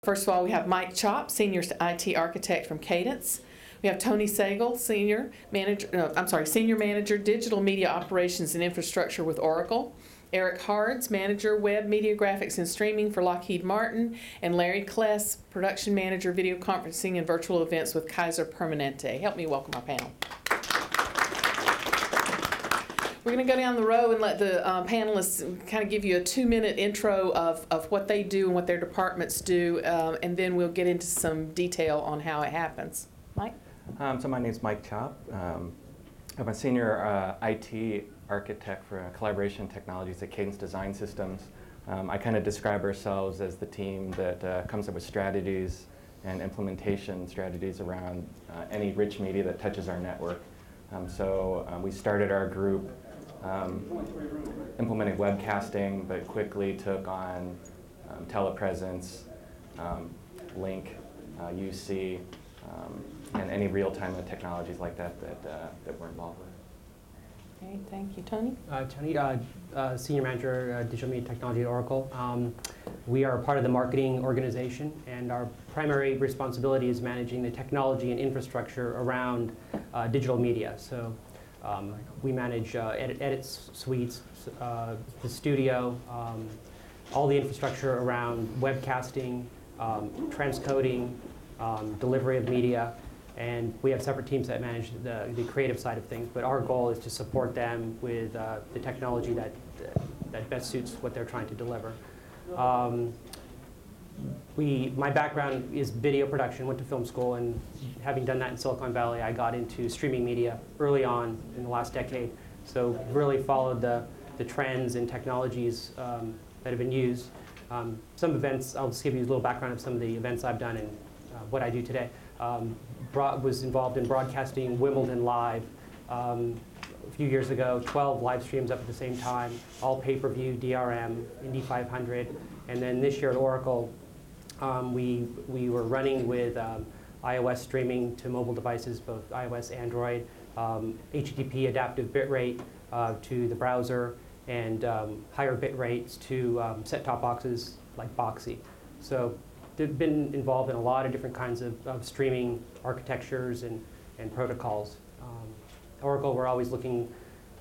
First of all, we have Mike Chop, Senior IT Architect from Cadence. We have Tony Sagal, Senior Manager, Digital Media Operations and Infrastructure with Oracle. Eric Hards, Manager, Web Media Graphics and Streaming for Lockheed Martin. And Larry Kless, Production Manager, Video Conferencing and Virtual Events with Kaiser Permanente. Help me welcome our panel. We're going to go down the row and let the panelists kind of give you a 2-minute intro of what they do and what their departments do, and then we'll get into some detail on how it happens. Mike? So my name is Mike Chop. I'm a senior IT architect for collaboration technologies at Cadence Design Systems. I kind of describe ourselves as the team that comes up with strategies and implementation strategies around any rich media that touches our network. We started our group implementing webcasting, but quickly took on telepresence, link, UC, and any real-time technologies like that we're involved with. Okay, thank you. Tony? Tony, Senior Manager, Digital Media Technology at Oracle. We are part of the marketing organization, and our primary responsibility is managing the technology and infrastructure around digital media. So we manage edit suites, the studio, all the infrastructure around webcasting, transcoding, delivery of media, and we have separate teams that manage the creative side of things, but our goal is to support them with the technology that best suits what they're trying to deliver. My background is video production, went to film school, and having done that in Silicon Valley, I got into streaming media early on in the last decade. So really followed the trends and technologies that have been used. Some events, I'll just give you a little background of some of the events I've done and what I do today. Was involved in broadcasting Wimbledon live a few years ago, 12 live streams up at the same time, all pay-per-view, DRM, Indy 500. And then this year at Oracle, we were running with iOS streaming to mobile devices, both iOS, Android, HTTP adaptive bitrate to the browser, and higher bit rates to set-top boxes like Boxy. So they've been involved in a lot of different kinds of streaming architectures and protocols. Oracle, we're always looking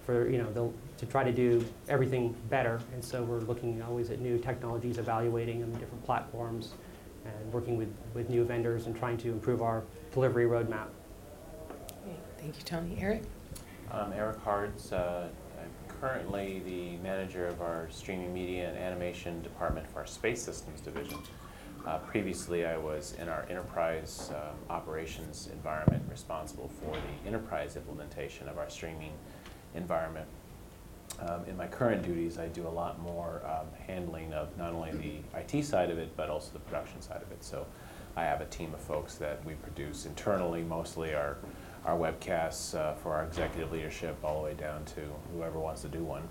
for to try to do everything better, and so we're looking always at new technologies, evaluating them, different platforms, and working with new vendors and trying to improve our delivery roadmap. Okay, thank you, Tony. Eric? I'm Eric Hards. I'm currently the manager of our streaming media and animation department for our space systems division. Previously, I was in our enterprise operations environment, responsible for the enterprise implementation of our streaming environment. In my current duties, I do a lot more handling of not only the IT side of it, but also the production side of it. So I have a team of folks that we produce internally, mostly our webcasts for our executive leadership, all the way down to whoever wants to do one.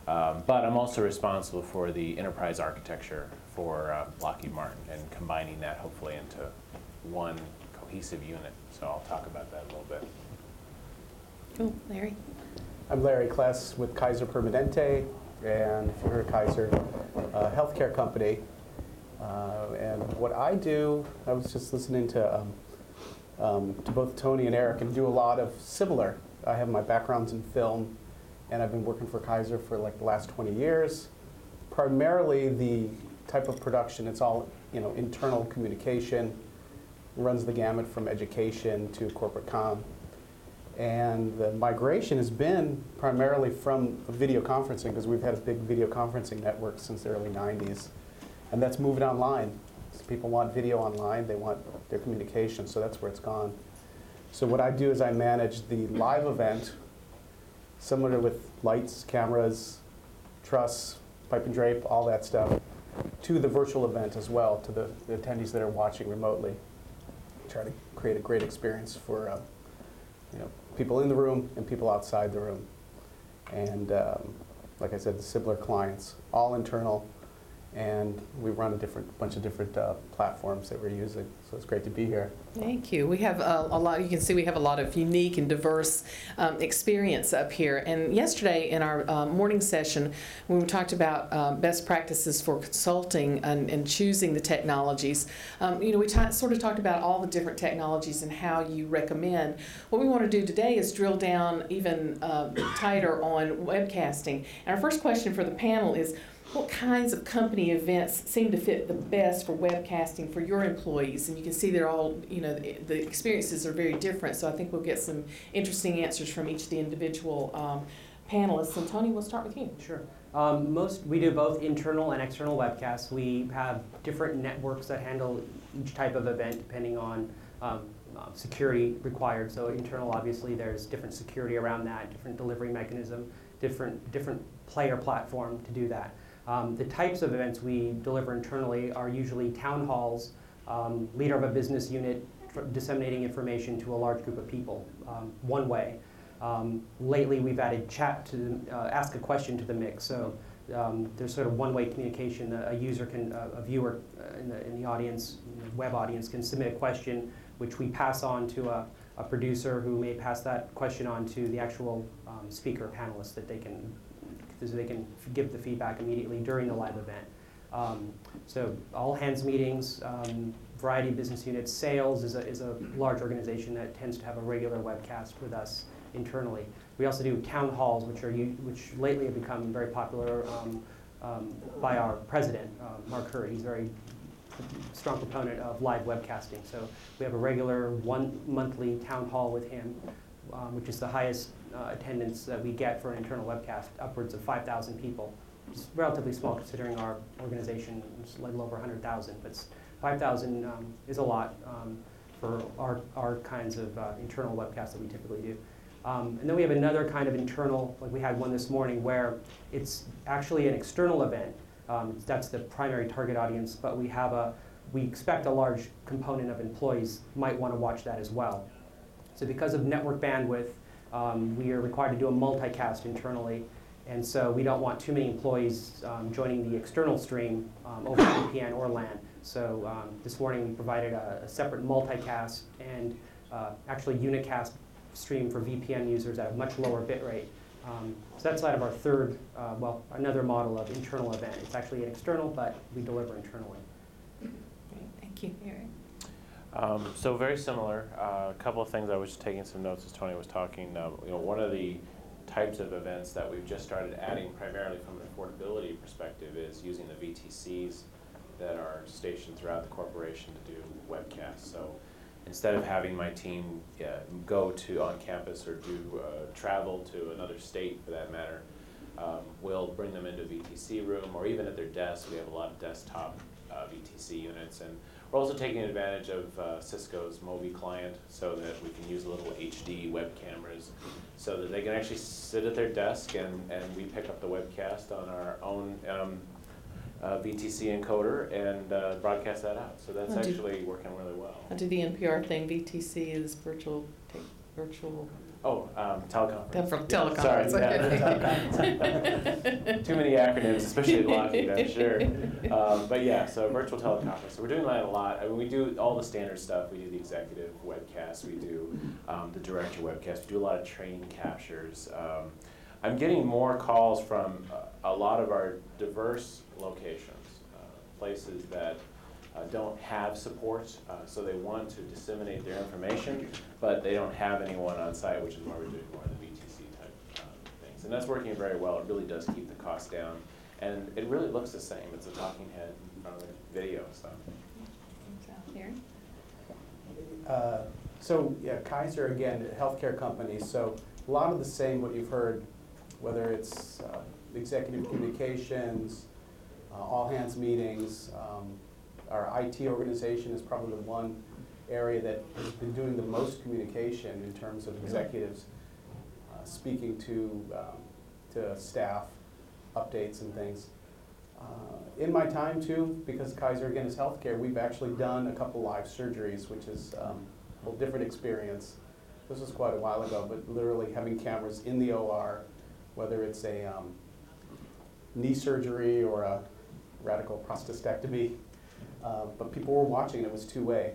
But I'm also responsible for the enterprise architecture for Lockheed Martin and combining that hopefully into one cohesive unit. So I'll talk about that a little bit. Cool. Larry? I'm Larry Kless with Kaiser Permanente, and if you heard of Kaiser, a healthcare company. And what I do, I was just listening to both Tony and Eric, and do a lot of similar. I have my backgrounds in film, and I've been working for Kaiser for like the last 20 years. Primarily the type of production, it's all internal communication, runs the gamut from education to corporate comm. And the migration has been primarily from video conferencing, because we've had a big video conferencing network since the early 90s. And that's moved online. So people want video online, they want their communication, so that's where it's gone. So what I do is I manage the live event, similar with lights, cameras, truss, pipe and drape, all that stuff, to the virtual event as well, to the attendees that are watching remotely. Try to create a great experience for people in the room and people outside the room. And like I said, the similar clients, all internal, and we run a bunch of different platforms that we're using. So it's great to be here. Thank you. We have a lot, you can see we have a lot of unique and diverse experience up here. And yesterday in our morning session, when we talked about best practices for consulting and choosing the technologies, we sort of talked about all the different technologies and how you recommend. What we want to do today is drill down even tighter on webcasting. And our first question for the panel is, what kinds of company events seem to fit the best for webcasting for your employees? And you can see they're all, the experiences are very different, so I think we'll get some interesting answers from each of the individual panelists. And Tony, we'll start with you. Sure. We do both internal and external webcasts. We have different networks that handle each type of event depending on security required. So internal, obviously, there's different security around that, different delivery mechanism, different player platform to do that. The types of events we deliver internally are usually town halls, leader of a business unit disseminating information to a large group of people, one way. Lately, we've added chat to ask a question to the mix. So there's sort of one-way communication. A user can, a viewer in the audience, web audience, can submit a question, which we pass on to a producer who may pass that question on to the actual speaker panelist that they can give the feedback immediately during the live event. So all hands meetings, variety of business units. Sales is a large organization that tends to have a regular webcast with us internally. We also do town halls, which lately have become very popular by our president, Mark Hurd. He's a very strong proponent of live webcasting. So we have a regular monthly town hall with him, which is the highest attendance that we get for an internal webcast, upwards of 5,000 people. It's relatively small considering our organization is a little over 100,000, but 5,000 is a lot for our kinds of internal webcasts that we typically do. And then we have another kind of internal, like we had one this morning, where it's actually an external event. That's the primary target audience, but we expect a large component of employees might want to watch that as well. So because of network bandwidth, we are required to do a multicast internally, and so we don't want too many employees joining the external stream over VPN or LAN. So this morning we provided a separate multicast and actually unicast stream for VPN users at a much lower bit rate. So that's side of our third, another model of internal event. It's actually an external, but we deliver internally. Great, thank you, Eric. So very similar. A couple of things I was taking some notes as Tony was talking. One of the types of events that we've just started adding primarily from an affordability perspective is using the VTCs that are stationed throughout the corporation to do webcasts. So instead of having my team go to on campus or do travel to another state for that matter, we'll bring them into a VTC room or even at their desk. We have a lot of desktop VTC units, and we're also taking advantage of Cisco's Mobi client so that we can use little HD web cameras so that they can actually sit at their desk and we pick up the webcast on our own VTC encoder and broadcast that out. So that's actually working really well. I do the NPR thing. VTC is virtual. Oh, teleconference. From teleconference. Sorry, too many acronyms, especially at Lockheed, I'm sure. But yeah, so virtual teleconference. So we're doing that a lot. I mean, we do all the standard stuff. We do the executive webcast. We do the director webcast. We do a lot of training captures. I'm getting more calls from a lot of our diverse locations, places that don't have support, so they want to disseminate their information, but they don't have anyone on site, which is why we're doing more of the VTC type things. And that's working very well. It really does keep the cost down. And it really looks the same. It's a talking head in front of the video. So yeah, Kaiser, again, a healthcare company, so a lot of the same what you've heard, whether it's executive communications, all hands meetings. Our IT organization is probably the one area that has been doing the most communication in terms of executives speaking to staff, updates and things. In my time too, because Kaiser again is healthcare, we've actually done a couple live surgeries, which is a whole different experience. This was quite a while ago, but literally having cameras in the OR, whether it's a knee surgery or a radical prostastectomy, but people were watching and it was two-way.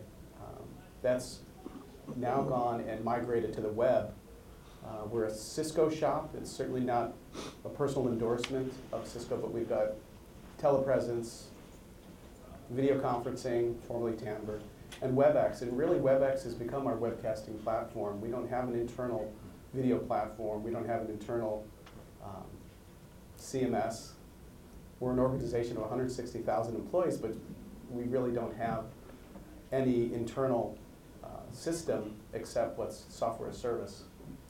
That's now gone and migrated to the web. We're a Cisco shop. It's certainly not a personal endorsement of Cisco, but we've got telepresence, video conferencing, formerly Timbre, and WebEx. And really WebEx has become our webcasting platform. We don't have an internal video platform. We don't have an internal CMS. We're an organization of 160,000 employees, but we really don't have any internal system except what's software as service.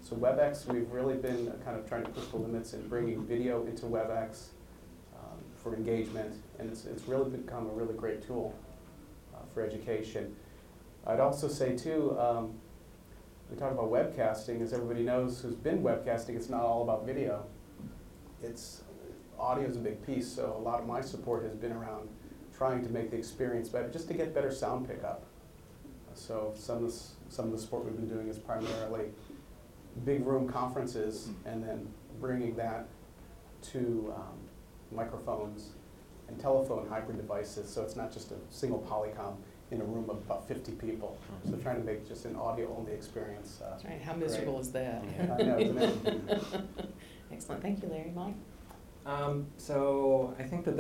So WebEx, we've really been kind of trying to push the limits in bringing video into WebEx for engagement, and it's really become a really great tool for education. I'd also say too, we talk about webcasting, as everybody knows who's been webcasting, it's not all about video. Audio is a big piece, so a lot of my support has been around trying to make the experience better, just to get better sound pickup. So some of the support we've been doing is primarily big room conferences and then bringing that to microphones and telephone hybrid devices, so it's not just a single Polycom in a room of about 50 people. So trying to make just an audio-only experience. That's right. How miserable great. is that? Yeah. I know, isn't it? Excellent. Thank you, Larry. Mike? So I think that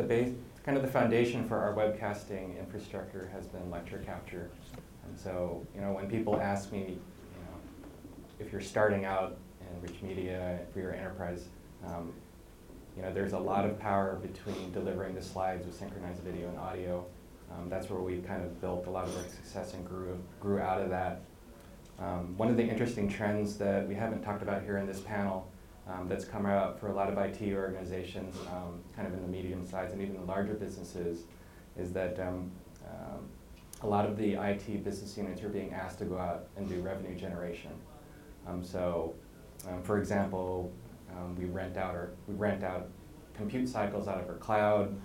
kind of the foundation for our webcasting infrastructure has been lecture capture. And so, when people ask me, if you're starting out in rich media for your enterprise, there's a lot of power between delivering the slides with synchronized video and audio. That's where we kind of built a lot of our success and grew out of that. One of the interesting trends that we haven't talked about here in this panel that's come out for a lot of IT organizations, kind of in the medium size and even the larger businesses, is that a lot of the IT business units are being asked to go out and do revenue generation. For example, we rent out compute cycles out of our cloud.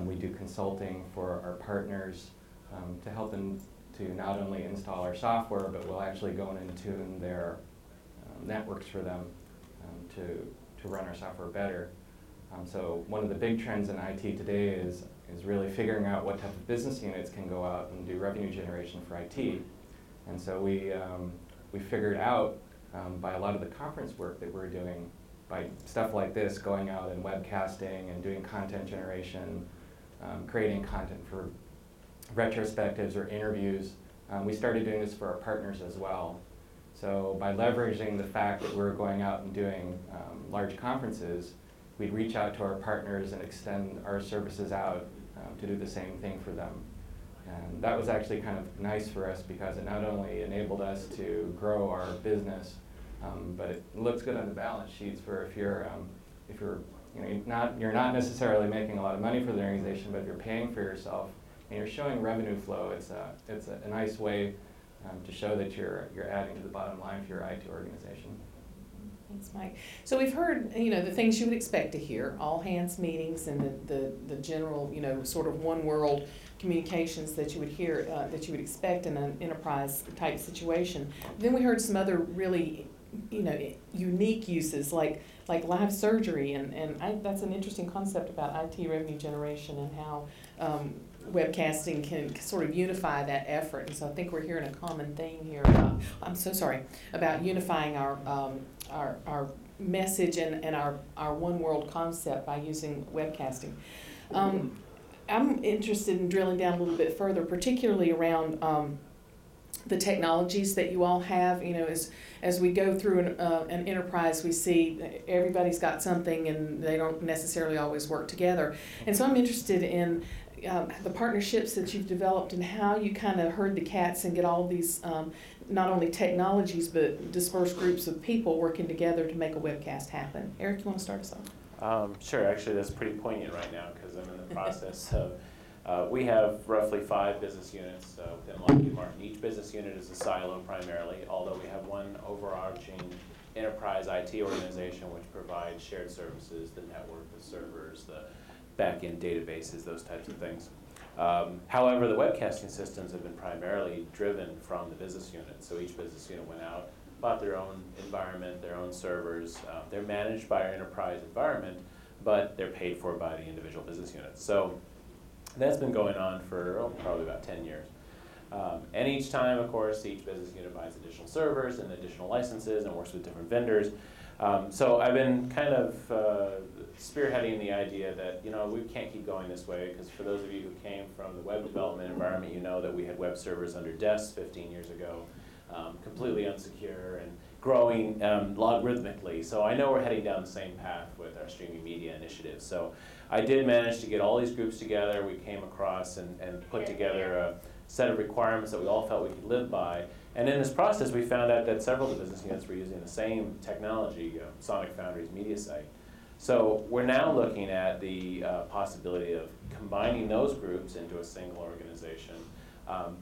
We do consulting for our partners to help them to not only install our software, but we'll actually go in and tune their networks for them to run our software better. So one of the big trends in IT today is really figuring out what type of business units can go out and do revenue generation for IT. And so we figured out by a lot of the conference work that we're doing, by stuff like this, going out and webcasting and doing content generation, creating content for retrospectives or interviews, we started doing this for our partners as well. So by leveraging the fact that we're going out and doing large conferences, we'd reach out to our partners and extend our services out to do the same thing for them. And that was actually kind of nice for us because it not only enabled us to grow our business, but it looks good on the balance sheets for if you're not necessarily making a lot of money for the organization, but if you're paying for yourself and you're showing revenue flow, it's a nice way to show that you're adding to the bottom line for your IT organization. Thanks, Mike. So we've heard, the things you would expect to hear, all hands meetings and the general, sort of one world communications that you would hear, that you would expect in an enterprise type situation. Then we heard some other really, unique uses like live surgery, and that's an interesting concept about IT revenue generation and how webcasting can sort of unify that effort. And so I think we're hearing a common theme here about unifying our message and our one world concept by using webcasting. I'm interested in drilling down a little bit further, particularly around the technologies that you all have. As we go through an enterprise, we see everybody's got something and they don't necessarily always work together. And so I'm interested in the partnerships that you've developed and how you kind of herd the cats and get all of these not only technologies but dispersed groups of people working together to make a webcast happen. Eric, you want to start us off? Sure. Actually, that's pretty poignant right now because I'm in the process of, we have roughly 5 business units within Lockheed Martin. Each business unit is a silo primarily, although we have one overarching enterprise IT organization which provides shared services, the network, the servers, the back-end databases, those types of things. However, the webcasting systems have been primarily driven from the business unit. So each business unit went out, bought their own environment, their own servers. They're managed by our enterprise environment, but they're paid for by the individual business units. So That's been going on for probably about 10 years. And each time, of course, each business unit buys additional servers and additional licenses and works with different vendors. So I've been kind of spearheading the idea that, we can't keep going this way, because for those of you who came from the web development environment, you know that we had web servers under desks 15 years ago, completely unsecure and growing logarithmically. So I know we're heading down the same path with our streaming media initiative. So I did manage to get all these groups together. We came across and put together a set of requirements that we all felt we could live by. And in this process, we found out that several of the business units were using the same technology, Sonic Foundry's media site. So we're now looking at the possibility of combining those groups into a single organization.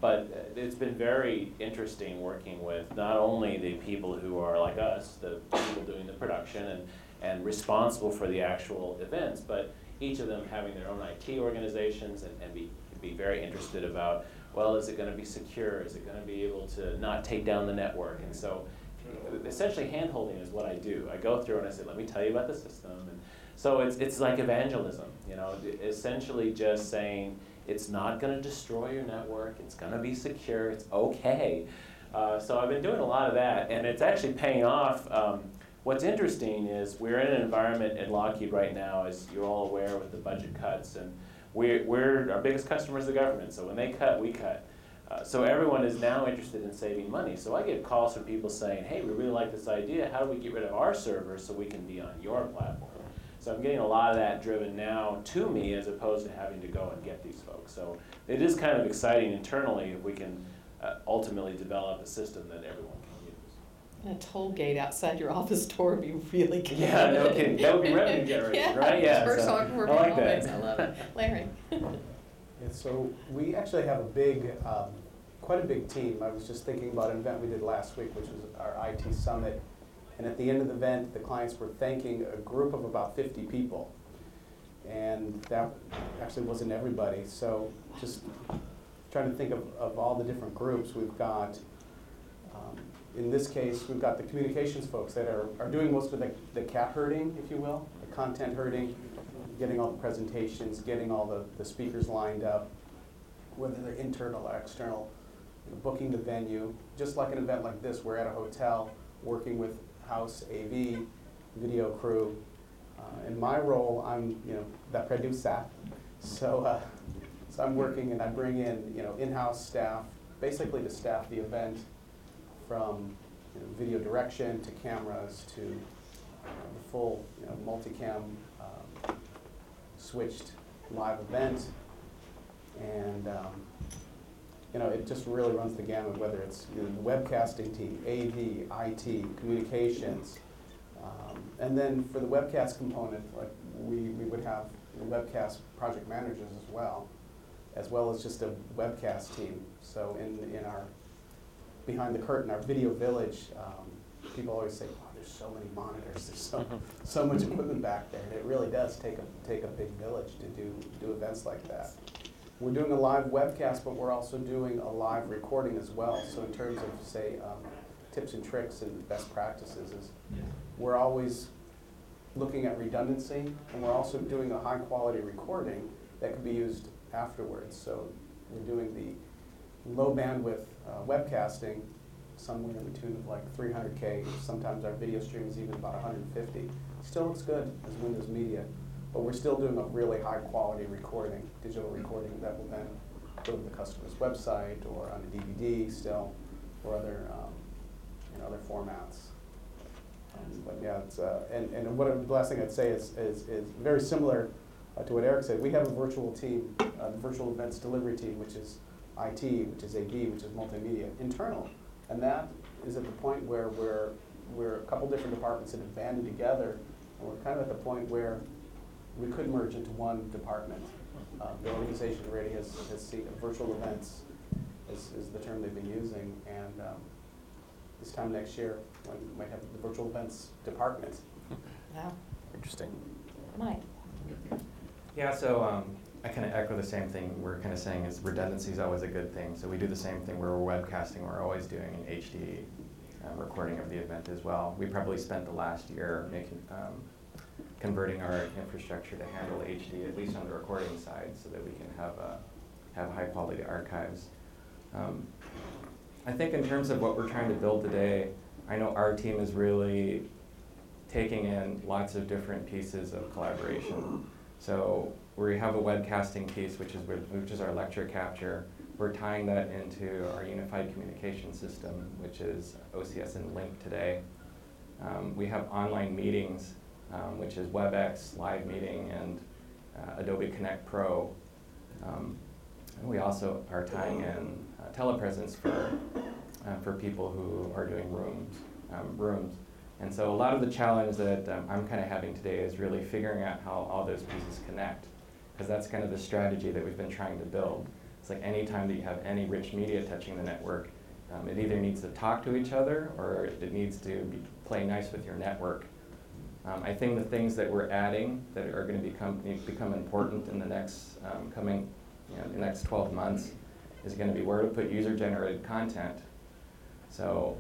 But it's been very interesting working with not only the people who are like us, the people doing the production and responsible for the actual events, but each of them having their own IT organizations and be very interested about, well, is it going to be secure? Is it going to be able to not take down the network? And so essentially hand-holding is what I do. I go through and I say, let me tell you about the system. And so it's like evangelism, essentially just saying it's not going to destroy your network. It's going to be secure. It's okay. So I've been doing a lot of that, and it's actually paying off. What's interesting is we're in an environment at Lockheed right now, as you're all aware, with the budget cuts, and we're our biggest customer is the government. So when they cut, we cut. So everyone is now interested in saving money. So I get calls from people saying, hey, we really like this idea. How do we get rid of our servers so we can be on your platform? So I'm getting a lot of that driven now to me, as opposed to having to go and get these folks. So it is kind of exciting internally if we can ultimately develop a system that everyone can use. And a toll gate outside your office door would be really good. Yeah, no kidding. That would be revenue generating, right? Yeah. First So, one for I like that. that. I love it. Larry. Yeah, so we actually have a big, quite a big team. I was just thinking about an event we did last week, which was our IT summit. And at the end of the event, the clients were thanking a group of about 50 people. And that actually wasn't everybody. So just trying to think of all the different groups. We've got, in this case, we've got the communications folks that are doing most of the cat herding, if you will, the content herding, getting all the presentations, getting all the speakers lined up, whether they're internal or external, booking the venue. Just like an event like this, we're at a hotel working with house, AV, video crew. In my role, I'm that producer. So I'm working and I bring in in-house staff, basically to staff the event, from video direction to cameras to the full multicam switched live event. And it just really runs the gamut, whether it's the webcasting team, AV, IT, communications. And then for the webcast component, like we would have webcast project managers as well as just a webcast team. So in our, behind the curtain, our video village, people always say, wow, there's so many monitors, there's so much equipment back there. And it really does take a big village to do events like that. We're doing a live webcast, but we're also doing a live recording as well. So in terms of, say, tips and tricks and best practices, we're always looking at redundancy, and we're also doing a high-quality recording that could be used afterwards. So we're doing the low-bandwidth webcasting, somewhere in the tune of like 300K. Sometimes our video stream is even about 150. Still looks good as Windows Media. But we're still doing a really high-quality recording, digital recording that will then go to the customer's website or on a DVD still, or other other formats. But yeah, it's and the last thing I'd say is very similar to what Eric said. We have a virtual team, the virtual events delivery team, which is IT, which is AV, which is multimedia, internal, and that is at the point where we're a couple different departments that have banded together, and we're kind of at the point where we could merge into one department. The organization already has seen virtual events is the term they've been using, and this time next year we might have the virtual events department. Wow. Interesting. Mike. Yeah, so I kind of echo the same thing we're kind of saying is redundancy is always a good thing. So we do the same thing where we're webcasting. We're always doing an HD recording of the event as well. We probably spent the last year making converting our infrastructure to handle HD, at least on the recording side, so that we can have high quality archives. I think in terms of what we're trying to build today, I know our team is really taking in lots of different pieces of collaboration. So we have a webcasting piece, which is our lecture capture. We're tying that into our unified communication system, which is OCS and Link today. We have online meetings, which is WebEx, Live Meeting, and Adobe Connect Pro. And we also are tying in telepresence for people who are doing rooms. And so a lot of the challenge that I'm kind of having today is really figuring out how all those pieces connect, because that's kind of the strategy that we've been trying to build. It's like any time that you have any rich media touching the network, it either needs to talk to each other or it needs to play nice with your network. I think the things that we're adding that are going to become important in the next the next 12 months is going to be where to put user-generated content. So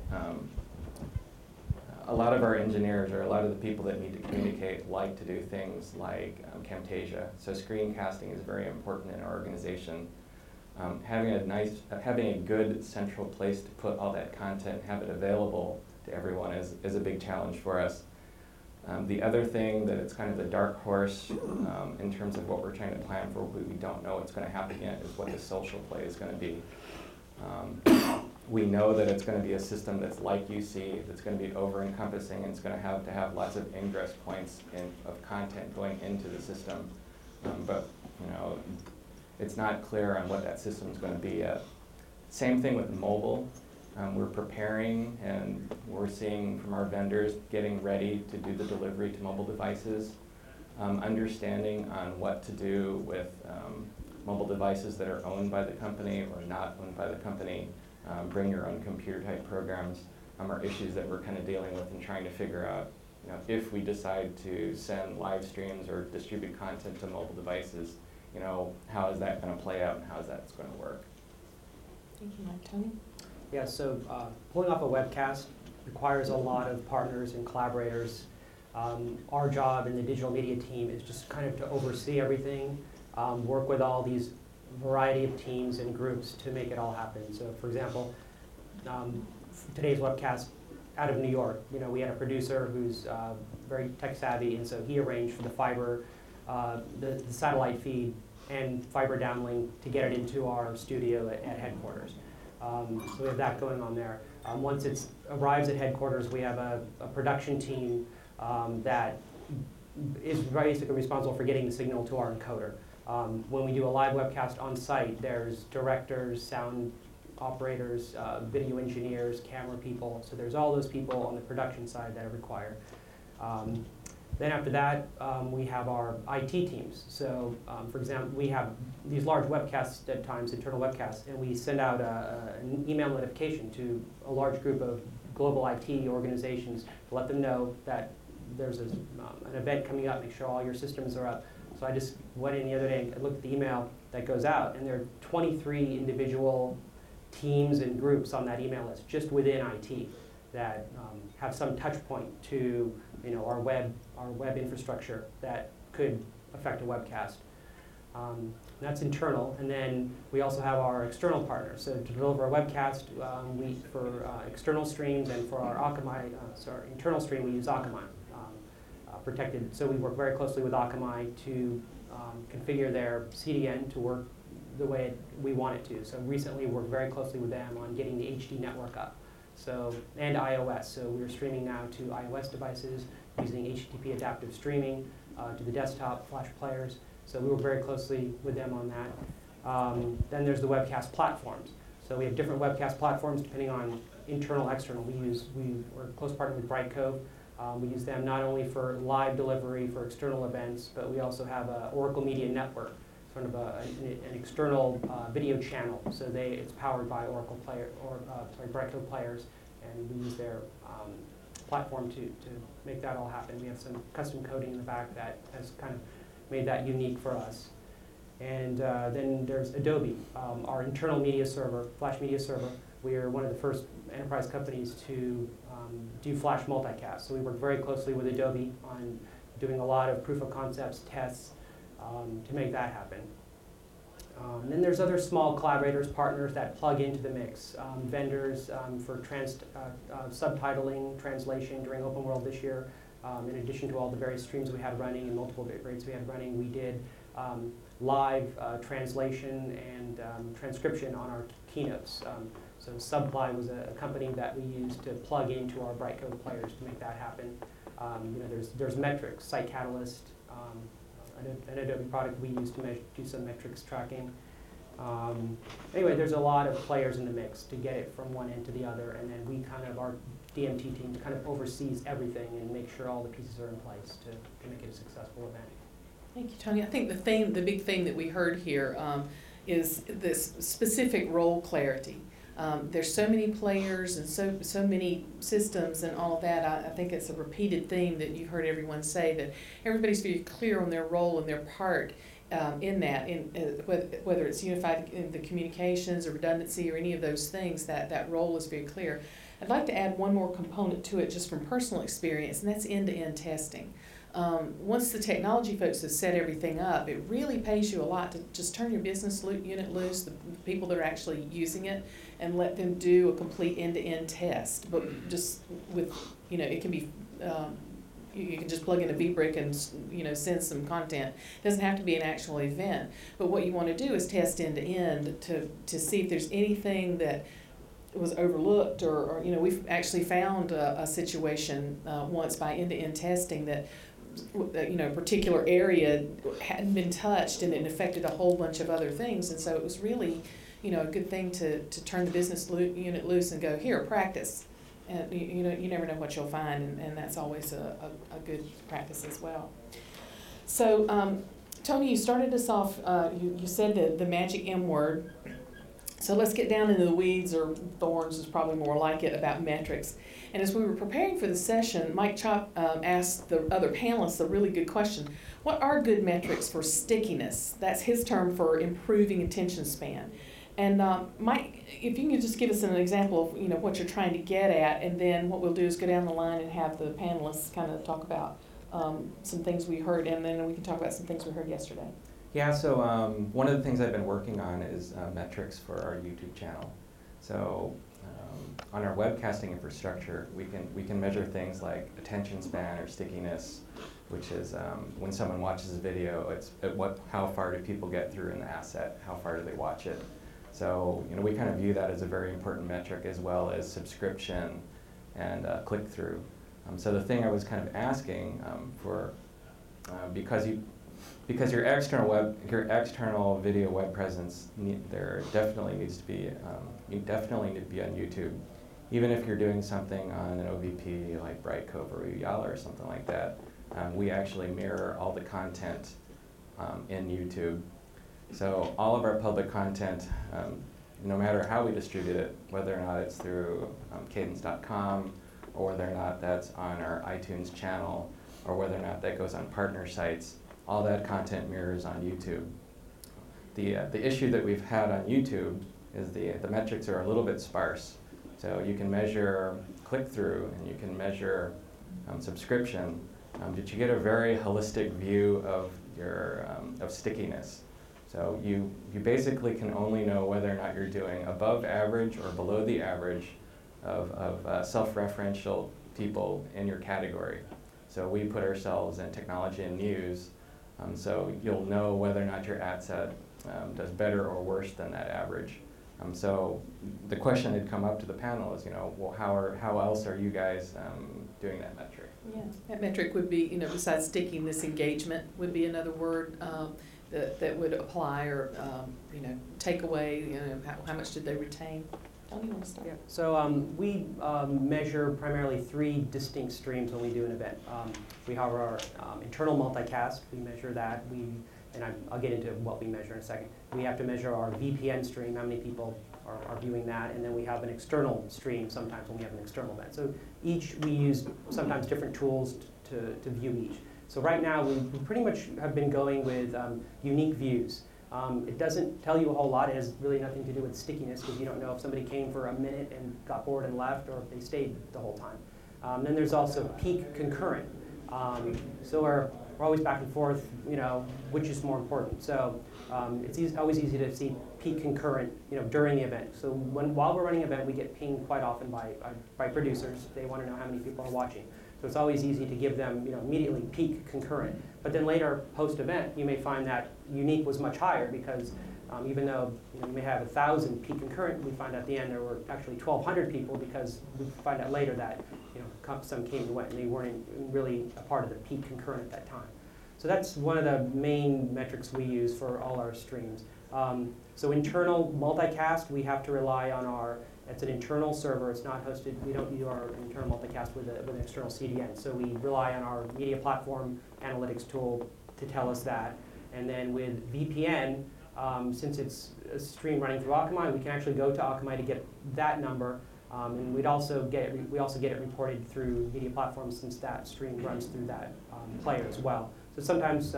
a lot of our engineers or a lot of the people that need to communicate like to do things like Camtasia. So screencasting is very important in our organization. Having a good central place to put all that content, have it available to everyone is a big challenge for us. The other thing that it's kind of the dark horse in terms of what we're trying to plan for, we don't know what's going to happen yet, is what the social play is going to be. We know that it's going to be a system that's like UC, that's going to be over-encompassing, and it's going to have lots of ingress points of content going into the system. But it's not clear on what that system is going to be yet. Same thing with mobile. We're preparing, and we're seeing from our vendors getting ready to do the delivery to mobile devices, understanding on what to do with mobile devices that are owned by the company or not owned by the company. Bring your own computer type programs are issues that we're kind of dealing with and trying to figure out, if we decide to send live streams or distribute content to mobile devices, how is that going to play out and how is that going to work? Thank you, Mike. Tony? Yeah, so pulling off a webcast requires a lot of partners and collaborators. Our job in the digital media team is just kind of to oversee everything, work with all these variety of teams and groups to make it all happen. So for example, today's webcast out of New York, we had a producer who's very tech savvy, and so he arranged for the fiber, the satellite feed and fiber downlink to get it into our studio at headquarters. So we have that going on there. Once it arrives at headquarters, we have a production team that is basically responsible for getting the signal to our encoder. When we do a live webcast on site, there's directors, sound operators, video engineers, camera people. So there's all those people on the production side that are required. Then after that, we have our IT teams. So for example, we have these large webcasts at times, internal webcasts, and we send out an email notification to a large group of global IT organizations to let them know that there's an event coming up, make sure all your systems are up. So I just went in the other day and looked at the email that goes out, and there are 23 individual teams and groups on that email list just within IT that have some touch point to our web infrastructure that could affect a webcast. That's internal, and then we also have our external partners. So to deliver a webcast, for external streams and for our Akamai, internal stream, we use Akamai. Protected, so we work very closely with Akamai to configure their CDN to work the way we want it to. So recently worked very closely with them on getting the HD network up. So, and iOS, so we're streaming now to iOS devices using HTTP adaptive streaming to the desktop Flash players. So we work very closely with them on that. Then there's the Webcast Platforms. So we have different Webcast Platforms depending on internal, external. We're a close partner with Brightcove. We use them not only for live delivery for external events, but we also have an Oracle Media Network, sort of an external video channel. So it's powered by Oracle Brightcove players, and we use their platform to make that all happen. We have some custom coding in the back that has kind of made that unique for us. And then there's Adobe, our internal media server, Flash media server. We are one of the first enterprise companies to do Flash multicast. So we work very closely with Adobe on doing a lot of proof of concepts, tests to make that happen. Then there's other small collaborators, partners that plug into the mix. Vendors for subtitling, translation during Open World this year. In addition to all the various streams we had running and multiple bit rates we had running, we did live translation and transcription on our keynotes. So Subply was a company that we used to plug into our Brightcode players to make that happen. There's metrics, Site Catalyst, an Adobe product we use to do some metrics tracking. Anyway, there's a lot of players in the mix to get it from one end to the other, and then we kind of, our DMT team kind of oversees everything and make sure all the pieces are in place to make it a successful event. Thank you, Tony. I think the big thing that we heard here is this specific role clarity. There's so many players and so many systems and all of that. I think it's a repeated theme that you've heard everyone say, that everybody's very clear on their role and their part in that, whether it's unified in the communications or redundancy or any of those things, that role is very clear. I'd like to add one more component to it just from personal experience, and that's end-to-end testing. Once the technology folks have set everything up, it really pays you a lot to just turn your business unit loose, the people that are actually using it, and let them do a complete end-to-end test. But just with, it can be, you can just plug in a vBrick and, send some content. It doesn't have to be an actual event. But what you want to do is test end-to-end to see if there's anything that was overlooked or we've actually found a situation once by end-to-end testing that a particular area hadn't been touched and it affected a whole bunch of other things, and so it was really a good thing to turn the business unit loose and go, here, practice, and you never know what you'll find, and that's always a good practice as well. So Tony, you started us off, you said the magic M word, so let's get down into the weeds, or thorns is probably more like it, about metrics. And as we were preparing for the session, Mike Chop asked the other panelists a really good question. What are good metrics for stickiness? That's his term for improving attention span. And Mike, if you can just give us an example of what you're trying to get at, and then what we'll do is go down the line and have the panelists kind of talk about some things we heard, and then we can talk about some things we heard yesterday. Yeah, so one of the things I've been working on is metrics for our YouTube channel. So on our webcasting infrastructure, we can measure things like attention span or stickiness, which is when someone watches a video, it's how far do people get through in the asset, how far do they watch it. So we kind of view that as a very important metric, as well as subscription and click-through. So the thing I was kind of asking because your external video web presence, there definitely needs to be, you definitely need to be on YouTube. Even if you're doing something on an OVP like Brightcove or Yala or something like that, we actually mirror all the content in YouTube. So all of our public content, no matter how we distribute it, whether or not it's through cadence.com, or whether or not that's on our iTunes channel, or whether or not that goes on partner sites, all that content mirrors on YouTube. The issue that we've had on YouTube is the metrics are a little bit sparse. So you can measure click-through and you can measure subscription, but you get a very holistic view of your of stickiness. So you basically can only know whether or not you're doing above average or below the average of self-referential people in your category. So we put ourselves in technology and news, so you'll know whether or not your ad set does better or worse than that average. So the question that had come up to the panel is, well, how else are you guys doing that metric? Yeah, that metric would be, besides stickiness, engagement would be another word that would apply, or take away. How much did they retain? Tony, you want to start? Yeah. So we measure primarily 3 distinct streams when we do an event. We have our internal multicast. We measure that. I'll get into what we measure in a second. We have to measure our VPN stream, how many people are viewing that, and then we have an external stream sometimes when we have an external event. So each, we use sometimes different tools to view each. So right now we pretty much have been going with unique views. It doesn't tell you a whole lot. It has really nothing to do with stickiness, because you don't know if somebody came for a minute and got bored and left, or if they stayed the whole time. Then there's also peak concurrent. So we're always back and forth, which is more important. So it's always easy to see peak concurrent, during the event. So while we're running an event, we get pinged quite often by producers. They want to know how many people are watching. So it's always easy to give them, immediately peak concurrent. But then later, post-event, you may find that unique was much higher because even though you may have 1,000 peak concurrent, we find at the end there were actually 1,200 people because we find out later that some came and went and they weren't really a part of the peak concurrent at that time. So that's one of the main metrics we use for all our streams. So internal multicast, we have to rely on it's an internal server, it's not hosted, we don't do our internal multicast with an external CDN. So we rely on our media platform analytics tool to tell us that. And then with VPN, since it's a stream running through Akamai, we can actually go to Akamai to get that number. And we also get it reported through media platforms since that stream runs through that player as well. So sometimes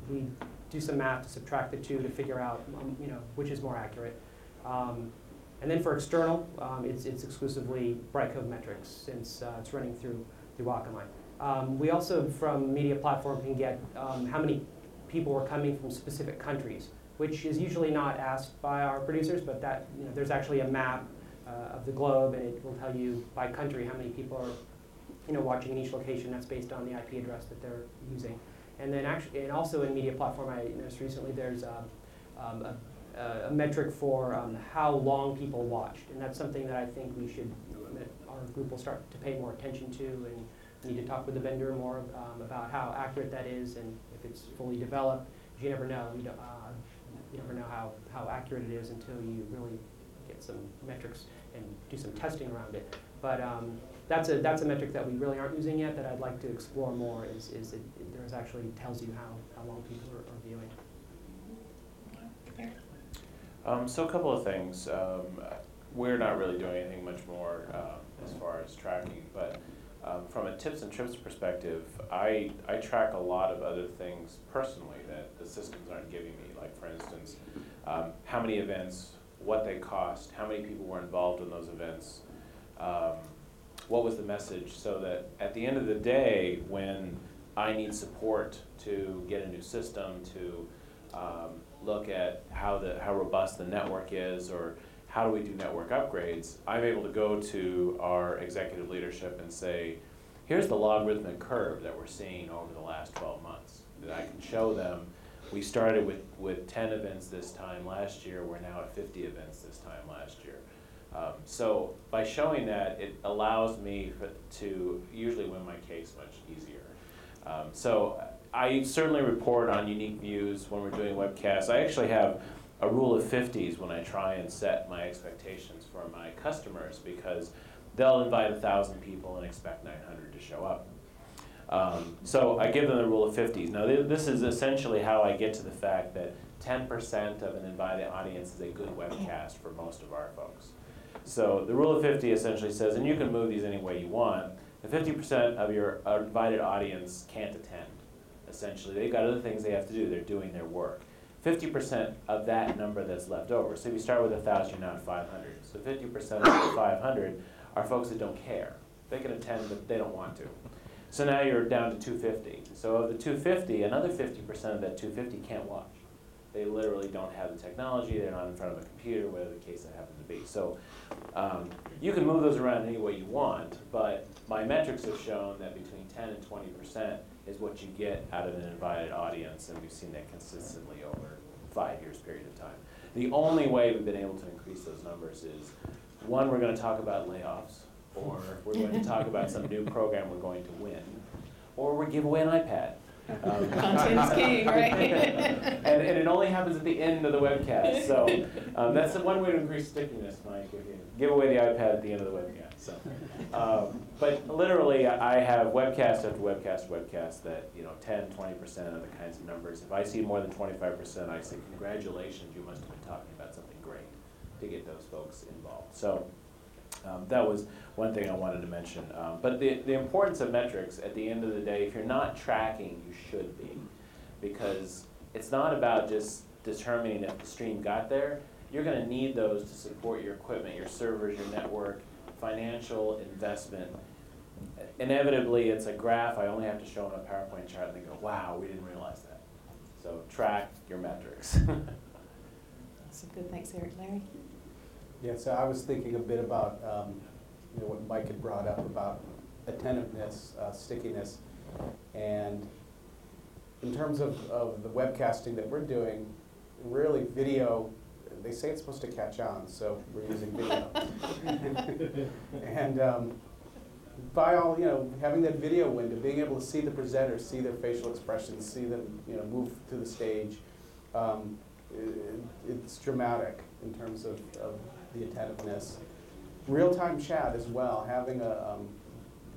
we do some math to subtract the two to figure out which is more accurate. And then for external, it's exclusively Brightcove metrics since it's running through Akamai. We also, from media platform, can get how many people are coming from specific countries, which is usually not asked by our producers, but that there's actually a map of the globe, and it will tell you by country how many people are watching in each location. That's based on the IP address that they're using. And then and also in media platform, I noticed recently there's a metric for how long people watched, and that's something that I think we should, our group will start to pay more attention to, and need to talk with the vendor more about how accurate that is, and if it's fully developed. You never know. You never know how accurate it is until you really get some metrics and do some testing around it. But that's a metric that we really aren't using yet that I'd like to explore more. Is it there's actually tells you how long people are viewing. So a couple of things. We're not really doing anything much more as far as tracking, but from a tips and trips perspective, I track a lot of other things personally that the systems aren't giving me. Like for instance, how many events, what they cost, how many people were involved in those events, what was the message, so that at the end of the day, when I need support to get a new system, to look at how robust the network is, or how do we do network upgrades, I'm able to go to our executive leadership and say, here's the logarithmic curve that we're seeing over the last 12 months. That I can show them, we started with 10 events this time last year, we're now at 50 events this time last year. So by showing that, it allows me to usually win my case much easier. So I certainly report on unique views when we're doing webcasts. I actually have a rule of 50s when I try and set my expectations for my customers, because they'll invite 1,000 people and expect 900 to show up. So I give them the rule of 50s. Now this is essentially how I get to the fact that 10% of an invited audience is a good webcast for most of our folks. So the rule of 50 essentially says, and you can move these any way you want, the 50% of your invited audience can't attend. Essentially, they've got other things they have to do. They're doing their work. 50% of that number that's left over. So if you start with 1,000, you're now at 500. So 50% of the 500 are folks that don't care. They can attend, but they don't want to. So now you're down to 250. So of the 250, another 50% of that 250 can't watch. They literally don't have the technology. They're not in front of a computer, whatever the case that happens to be. So you can move those around any way you want, but my metrics have shown that between 10 and 20% is what you get out of an invited audience, and we've seen that consistently over 5 years period of time. The only way we've been able to increase those numbers is, one, we're going to talk about layoffs, or we're going to talk about some new program we're going to win, or we give away an iPad. Content is king, right? and it only happens at the end of the webcast. So that's the one way to increase stickiness, Mike, if you give away the iPad at the end of the webcast. So, but literally, I have webcast after webcast that 10, 20% are the kinds of numbers. If I see more than 25%, I say, congratulations, you must have been talking about something great to get those folks involved. So that was one thing I wanted to mention. But the importance of metrics, at the end of the day, if you're not tracking, you should be. Because it's not about just determining if the stream got there. You're going to need those to support your equipment, your servers, your network, financial investment. inevitably it's a graph I only have to show on a PowerPoint chart, and they go, wow, we didn't realize that. So track your metrics. So good, thanks, Eric. Larry? Yeah, so I was thinking a bit about what Mike had brought up about attentiveness, stickiness, and in terms of the webcasting that we're doing, really video, they say it's supposed to catch on, so we're using video. And by all, having that video window, being able to see the presenter, see their facial expressions, see them, move to the stage, it's dramatic in terms of the attentiveness. Real-time chat as well, having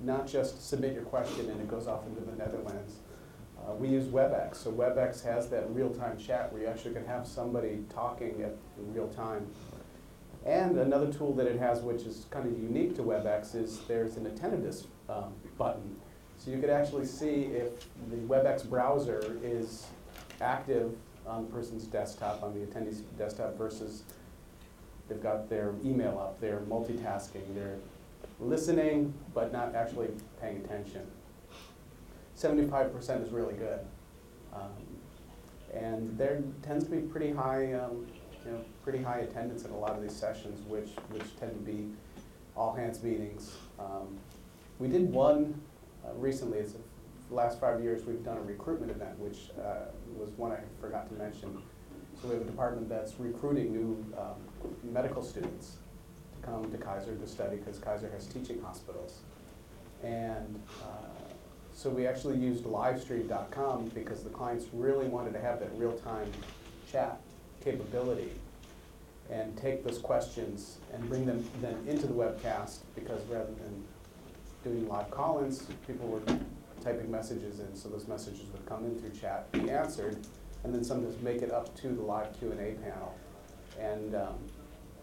not just submit your question and it goes off into the Netherlands. We use WebEx, so WebEx has that real-time chat where you actually can have somebody talking in real time. And another tool that it has, which is kind of unique to WebEx, is there's an attentiveness button. So you could actually see if the WebEx browser is active on the person's desktop, on the attendee's desktop, versus they've got their email up, they're multitasking, they're listening but not actually paying attention. 75% is really good. And there tends to be pretty high attendance in a lot of these sessions, which tend to be all hands meetings. We did one recently. It's the last 5 years we've done a recruitment event, which was one I forgot to mention. So we have a department that's recruiting new medical students to come to Kaiser to study, because Kaiser has teaching hospitals. And so we actually used livestream.com because the clients really wanted to have that real-time chat capability and take those questions and bring them then into the webcast, because rather than doing live call-ins, people were typing messages in, so those messages would come in through chat, be answered, and then sometimes make it up to the live Q&A panel. And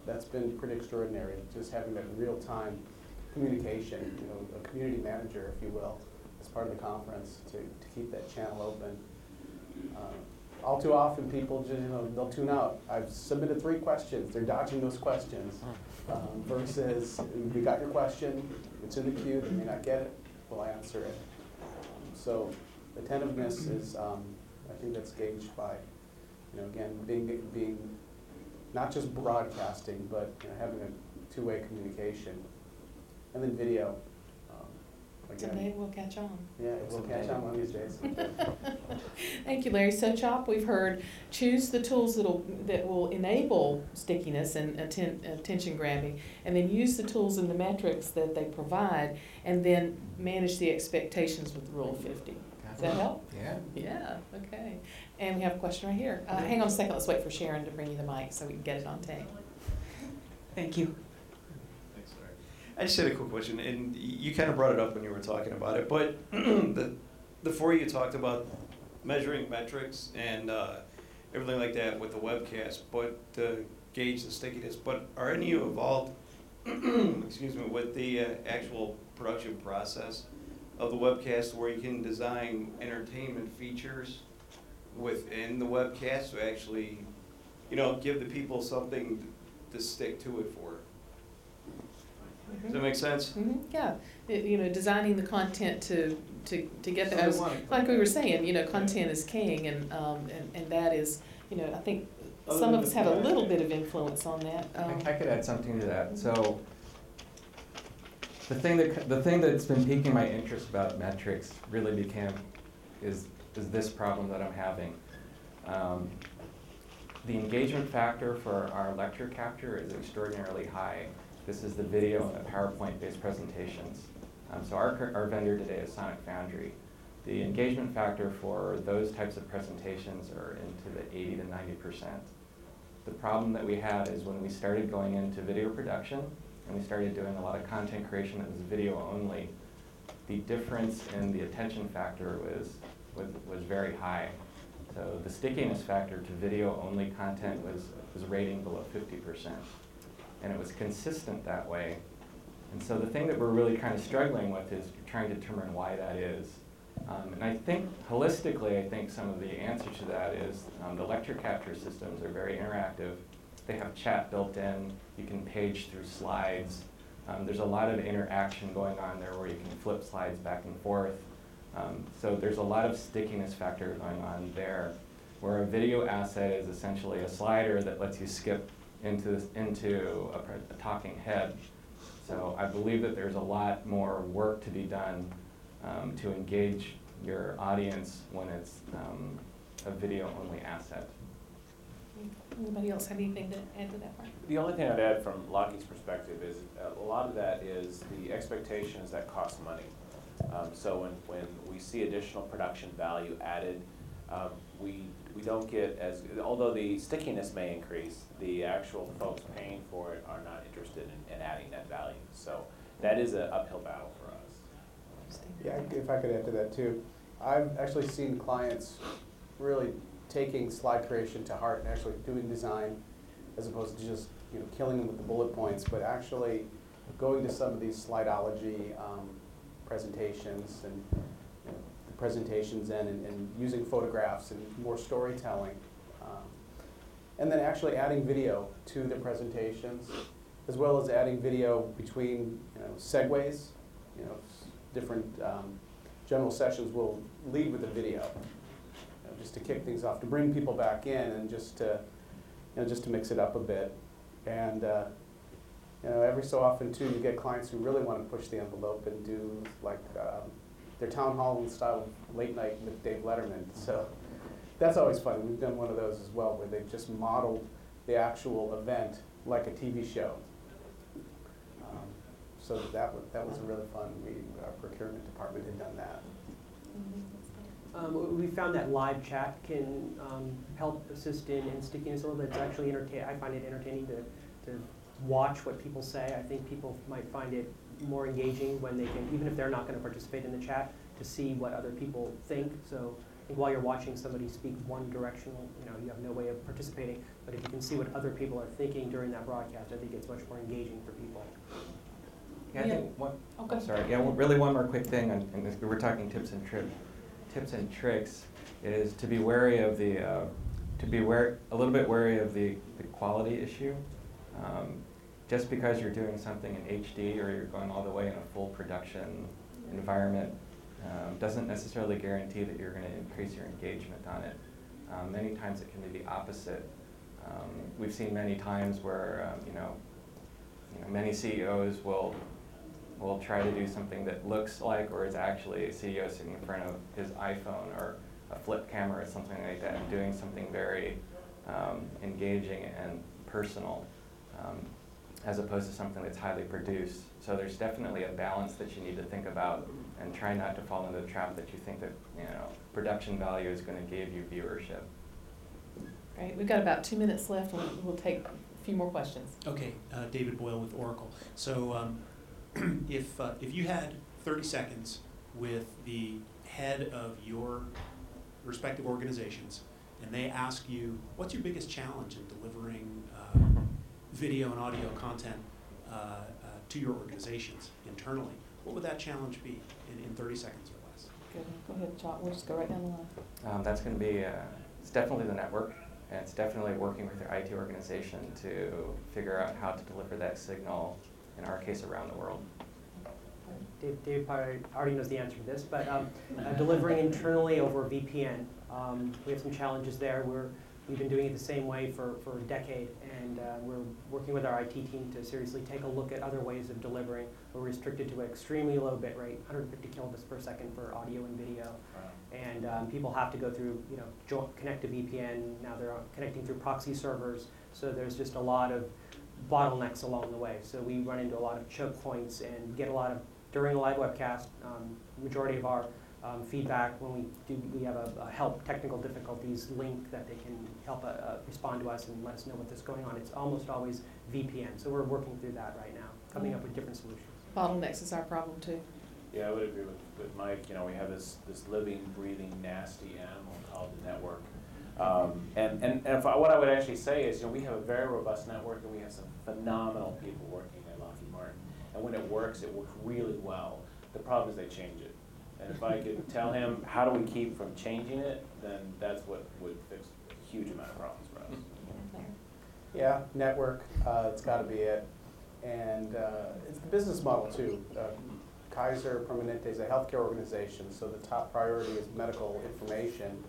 that's been pretty extraordinary, just having that real-time communication, a community manager, if you will, as part of the conference to keep that channel open. All too often people just, they'll tune out. I've submitted 3 questions, they're dodging those questions. Versus, we got your question, it's in the queue, they may not get it, we'll answer it. So attentiveness is, I think that's gauged by, again, being not just broadcasting, but having a two-way communication. And then video. Someday we'll catch on. Yeah, it will catch on one of these days. Thank you, Larry. So, Chop, we've heard choose the tools that will enable stickiness and attention grabbing, and then use the tools and the metrics that they provide, and then manage the expectations with Rule 50. Does that help? Yeah. Yeah, okay. And we have a question right here. Hang on a second. Let's wait for Sharon to bring you the mic so we can get it on tape. Thank you. I just had a quick question, and you kind of brought it up when you were talking about it, but before you talked about measuring metrics and everything like that with the webcast, but to gauge the stickiness, but are any of you involved, excuse me, with the actual production process of the webcast, where you can design entertainment features within the webcast to actually, give the people something to stick to it for? Does that make sense? Mm-hmm. Yeah, designing the content to get there. Like we were saying, content is king, and that is, I think some of us have a little bit of influence on that. I could add something to that. So the thing that's been piquing my interest about metrics really is this problem that I'm having. The engagement factor for our lecture capture is extraordinarily high. This is the video and the PowerPoint-based presentations. So our vendor today is Sonic Foundry. The engagement factor for those types of presentations are into the 80 to 90%. The problem that we had is when we started going into video production and we started doing a lot of content creation that was video only, the difference in the attention factor was very high. So the stickiness factor to video only content was rating below 50%. And it was consistent that way. And so the thing that we're really kind of struggling with is trying to determine why that is. And I think holistically, some of the answer to that is the lecture capture systems are very interactive. They have chat built in. You can page through slides. There's a lot of interaction going on there where you can flip slides back and forth. So there's a lot of stickiness factor going on there, where a video asset is essentially a slider that lets you skip into a talking head. So I believe that there's a lot more work to be done to engage your audience when it's a video-only asset. Anybody else have anything to add to that part? The only thing I'd add from Lockheed's perspective is a lot of that is the expectations that cost money. So when we see additional production value added, we don't get as, although the stickiness may increase, the actual folks paying for it are not interested in adding that value. So that is an uphill battle for us. Yeah, if I could add to that too. I've actually seen clients really taking slide creation to heart and actually doing design as opposed to just killing them with the bullet points, but actually going to some of these slideology presentations and the presentations and using photographs and more storytelling. And then actually adding video to the presentations, as well as adding video between segues. Different general sessions will lead with a video, just to kick things off, to bring people back in and just to mix it up a bit. And every so often too, you get clients who really want to push the envelope and do like their town hall style late night with Dave Letterman. So that's always fun. We've done one of those as well, where they've just modeled the actual event like a TV show. So that was really fun. Our procurement department had done that. We found that live chat can help assist in stickiness a little bit. It's actually I find it entertaining to watch what people say. I think people might find it more engaging when they can, even if they're not going to participate in the chat, to see what other people think. So I think while you're watching somebody speak one directional, you have no way of participating. But if you can see what other people are thinking during that broadcast, I think it's much more engaging for people. Yeah, I think really one more quick thing, and we're talking tips and tricks, is to be wary of a little bit wary of the quality issue. Just because you're doing something in HD or you're going all the way in a full production environment doesn't necessarily guarantee that you're going to increase your engagement on it. Many times it can be the opposite. We've seen many times where many CEOs will try to do something that looks like, or is actually a CEO sitting in front of his iPhone or a flip camera or something like that, and doing something very engaging and personal, as opposed to something that's highly produced. So there's definitely a balance that you need to think about, and try not to fall into the trap that you think that production value is going to give you viewership. Great. We've got about 2 minutes left, and we'll take a few more questions. Okay, David Boyle with Oracle. So if you had 30 seconds with the head of your respective organizations, and they ask you, what's your biggest challenge in delivering video and audio content to your organizations internally, what would that challenge be in 30 seconds or less? Good. Go ahead, John. We'll just go right down the line. That's going to be, it's definitely the network, and it's definitely working with your IT organization to figure out how to deliver that signal, in our case, around the world. Dave probably already knows the answer to this, but delivering internally over VPN, we have some challenges there. We've been doing it the same way for a decade, and we're working with our IT team to seriously take a look at other ways of delivering. We're restricted to an extremely low bit rate, 150 kilobits per second for audio and video. Wow. And people have to go through, connect to VPN. Now they're connecting through proxy servers, so there's just a lot of bottlenecks along the way. So we run into a lot of choke points and get a lot of, during a live webcast, majority of our feedback when we have a help technical difficulties link that they can help respond to us and let us know what's going on. It's almost always VPN, so we're working through that right now, coming up with different solutions. Bottlenecks is our problem too. Yeah, I would agree with Mike. We have this living, breathing, nasty animal called the network. What I would actually say is, we have a very robust network, and we have some phenomenal people working at Lockheed Martin. And when it works really well. The problem is they change it. And if I could tell him, how do we keep from changing it, then that's what would fix a huge amount of problems for us. Yeah, network, it's got to be it. And it's the business model too. Kaiser Permanente is a healthcare organization, so the top priority is medical information,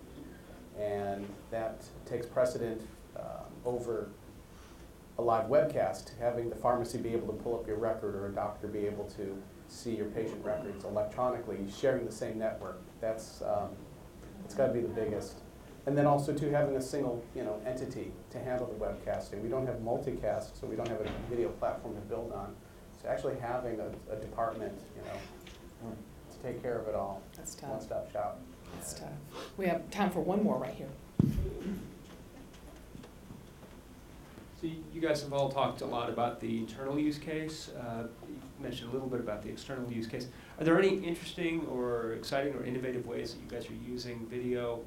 and that takes precedent over a live webcast. Having the pharmacy be able to pull up your record, or a doctor be able to see your patient records electronically, sharing the same network. That's it's got to be the biggest. And then also too, having a single entity to handle the webcasting. We don't have multicast, so we don't have a video platform to build on. So actually having a department, to take care of it all. That's tough. One-stop shop. That's tough. We have time for one more right here. So you guys have all talked a lot about the internal use case. You mentioned a little bit about the external use case. Are there any interesting or exciting or innovative ways that you guys are using video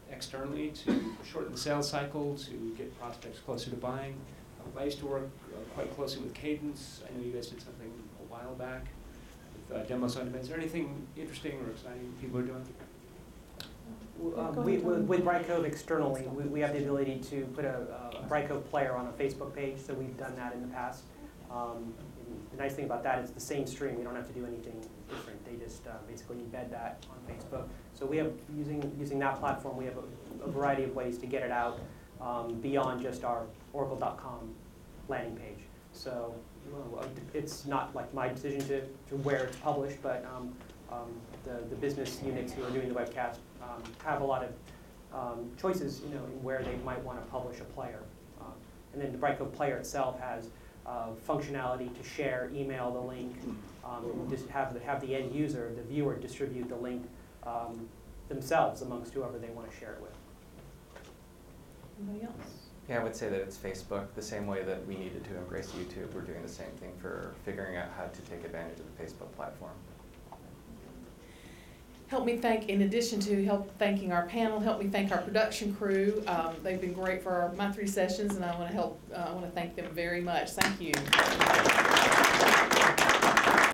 externally to shorten the sales cycle, to get prospects closer to buying? I used to work quite closely with Cadence. I know you guys did something a while back with demos on demand. Is there anything interesting or exciting people are doing? With Brightcove externally, we have the ability to put a Brightcove player on a Facebook page, so we've done that in the past. The nice thing about that is the same stream. We don't have to do anything different. They just basically embed that on Facebook. So we have, using that platform, we have a variety of ways to get it out beyond just our Oracle.com landing page. So it's not like my decision to where it's published, but the business units who are doing the webcast have a lot of choices, in where they might want to publish a player. And then the Brightcove player itself has functionality to share, email the link, just have the end user, the viewer, distribute the link themselves amongst whoever they want to share it with. Anybody else? Yeah, I would say that it's Facebook. The same way that we needed to embrace YouTube, we're doing the same thing for figuring out how to take advantage of the Facebook platform. Help me thank, in addition to thanking our panel, help me thank our production crew. They've been great for my 3 sessions, and I want to thank them very much. Thank you.